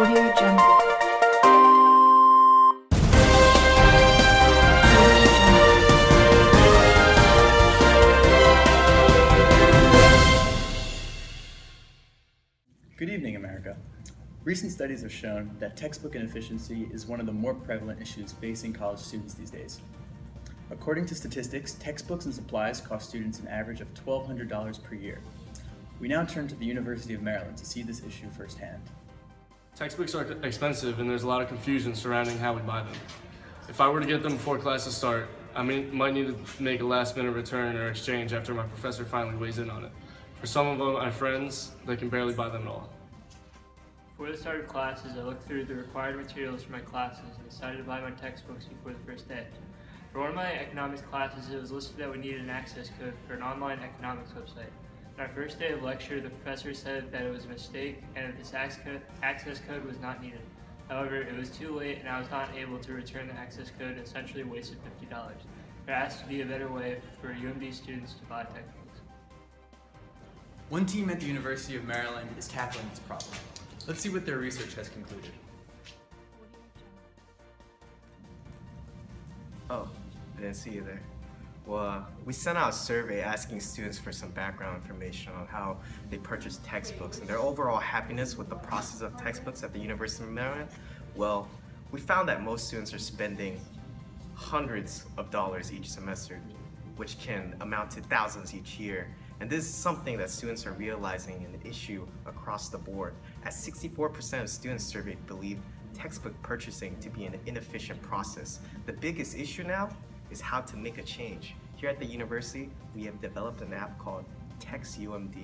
Audio Jungle. Good evening, America. Recent studies have shown that textbook inefficiency is one of the more prevalent issues facing college students these days. According to statistics, textbooks and supplies cost students an average of $1,200 per year. We now turn to the University of Maryland to see this issue firsthand. Textbooks are expensive and there's a lot of confusion surrounding how we buy them. If I were to get them before classes start, I might need to make a last-minute return or exchange after my professor finally weighs in on it. For some of my friends, they can barely buy them at all. Before the start of classes, I looked through the required materials for my classes and decided to buy my textbooks before the first day. For one of my economics classes, it was listed that we needed an access code for an online economics website. On our first day of lecture, the professor said that it was a mistake and that this access code was not needed. However, it was too late and I was not able to return the access code and essentially wasted $50. There has to be a better way for UMD students to buy textbooks. One team at the University of Maryland is tackling this problem. Let's see what their research has concluded. Oh, I didn't see you there. Well, we sent out a survey asking students for some background information on how they purchase textbooks and their overall happiness with the process of textbooks at the University of Maryland. Well, we found that most students are spending hundreds of dollars each semester, which can amount to thousands each year. And this is something that students are realizing an issue across the board, as 64% of students surveyed believe textbook purchasing to be an inefficient process. The biggest issue now is how to make a change. Here at the university, we have developed an app called TextUMD.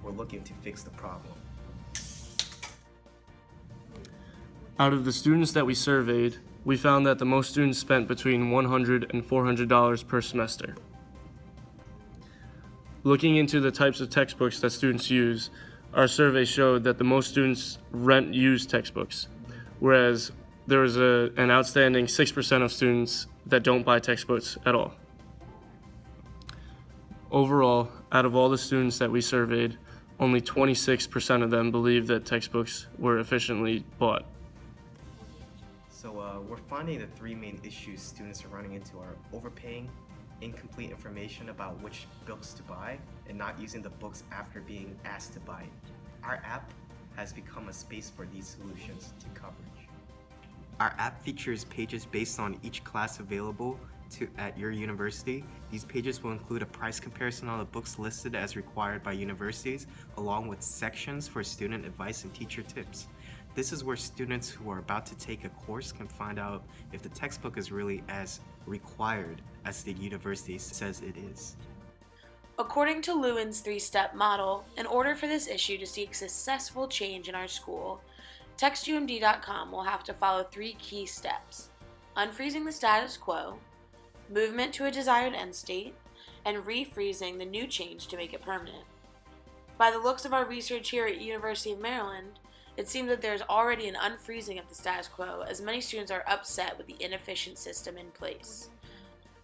We're looking to fix the problem. Out of the students that we surveyed, we found that the most students spent between $100 and $400 per semester. Looking into the types of textbooks that students use, our survey showed that the most students rent used textbooks, whereas there was an outstanding 6% of students that don't buy textbooks at all. Overall, out of all the students that we surveyed, only 26% of them believed that textbooks were efficiently bought. So we're finding the three main issues students are running into are overpaying, incomplete information about which books to buy, and not using the books after being asked to buy it. Our app has become a space for these solutions to coverage. Our app features pages based on each class available at your university. These pages will include a price comparison on the books listed as required by universities, along with sections for student advice and teacher tips. This is where students who are about to take a course can find out if the textbook is really as required as the university says it is. According to Lewin's three-step model, in order for this issue to seek successful change in our school, TextUMD.com will have to follow three key steps: unfreezing the status quo, movement to a desired end state, and refreezing the new change to make it permanent. By the looks of our research here at University of Maryland, it seems that there's already an unfreezing of the status quo, as many students are upset with the inefficient system in place.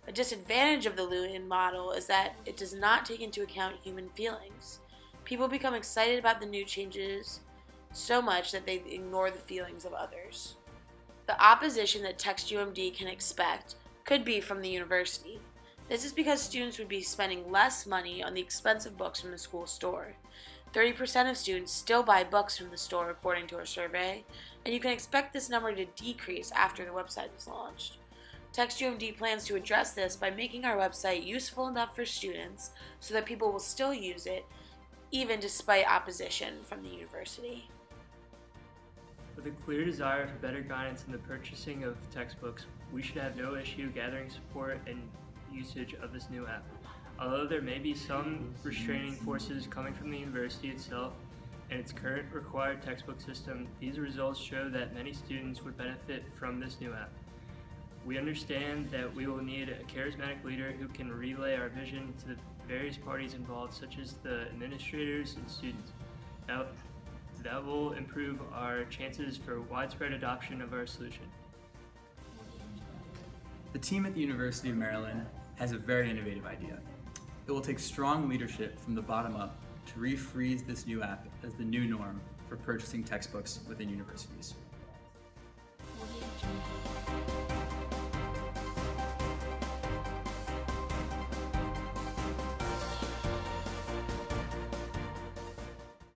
A disadvantage of the Lewin model is that it does not take into account human feelings. People become excited about the new changes so much that they ignore the feelings of others. The opposition that TextUMD can expect could be from the university. This is because students would be spending less money on the expensive books from the school store. 30% of students still buy books from the store according to our survey, and you can expect this number to decrease after the website is launched. TextUMD plans to address this by making our website useful enough for students so that people will still use it, even despite opposition from the university. With a clear desire for better guidance in the purchasing of textbooks, we should have no issue gathering support and usage of this new app. Although there may be some restraining forces coming from the university itself and its current required textbook system, these results show that many students would benefit from this new app. We understand that we will need a charismatic leader who can relay our vision to the various parties involved, such as the administrators and students. That will improve our chances for widespread adoption of our solution. The team at the University of Maryland has a very innovative idea. It will take strong leadership from the bottom up to refreeze this new app as the new norm for purchasing textbooks within universities. Audio Jungle.